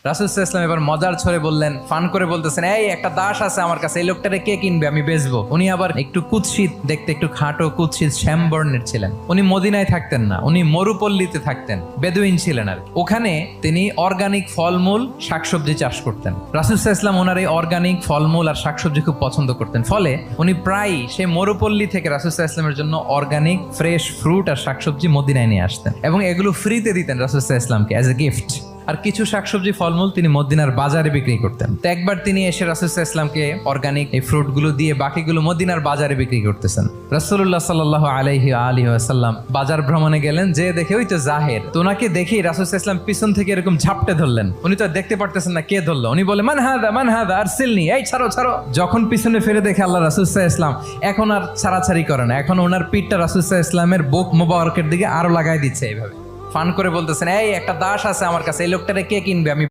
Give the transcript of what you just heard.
রাসূল সাল্লাল্লাহু আলাইহি ওয়াসাল্লাম এবার মজার ছলে বললেন, ফান করে বলতেছেন, এই একটা দাস আছে আমার কাছে, এই লোকটারে কে কিনবে, আমি বেচবো। উনি আবার একটু কুৎসিত দেখতে, একটু খাটো কুৎসিত শ্যামবর্ণের ছিলেন। উনি মদিনায় থাকতেন না, উনি মরুপল্লীতে থাকতেন, বেদুইন ছিলেন আর কি। ওখানে তিনি অর্গানিক ফলমূল শাকসবজি চাষ করতেন। রাসূল সাল্লাল্লাহু আলাইহি ওয়াসাল্লাম ওনার এই অর্গানিক ফলমূল আর শাকসবজি খুব পছন্দ করতেন। ফলে উনি প্রায় সেই মরুপল্লী থেকে রাসূল সাল্লাল্লাহু আলাইহি ওয়াসাল্লামের জন্য অর্গানিক ফ্রেশ ফ্রুট আর শাকসবজি মদিনায় নিয়ে আসতেন এবং এগুলো ফ্রিতে দিতেন রাসূল সাল্লাল্লাহু আলাইহি ওয়াসাল্লামকে অ্যাজ এ গিফট। আর কিছু শাকসবজি ফলমূল তিনি মদিনার বাজারে বিক্রি করতেন। তো একবার তিনি এসে রাসূল সাল্লাল্লাহু আলাইহি ওয়াসাল্লামকে অর্গানিক এই ফ্রুটগুলো দিয়ে বাকিগুলো মদিনার বাজারে বিক্রি করতেছেন। রাসূলুল্লাহ সাল্লাল্লাহু আলাইহি ওয়াসাল্লাম বাজার ভ্রমণে গেলেন, যে দেখে ওই তো জাহের, তো ওনাকে দেখেই রাসূল সাল্লাল্লাহু আলাইহি ওয়াসাল্লাম পিছন থেকে এরকম ঝাপটে ধরলেন। উনি তো দেখতে পারতেছেন না কে ধরলো। উনি বলে, মান হাদা আরসিলনি, এই ছাড়ো ছাড়ো। যখন পিছনে ফিরে দেখে আল্লাহ রাসূল সাল্লাল্লাহু আলাইহি ওয়াসাল্লাম এখন আর ছাড়াছাড়ি করে না, এখন ওনার পিঠটা রাসূল সাল্লাল্লাহু আলাইহি ওয়াসাল্লামের বুক মোবারকের দিকে আরো লাগাই দিচ্ছে। এইভাবে ফান করে বলতেছেন, এই একটা দাস আছে আমার কাছে, এই লোকটারে কে কিনবে, আমি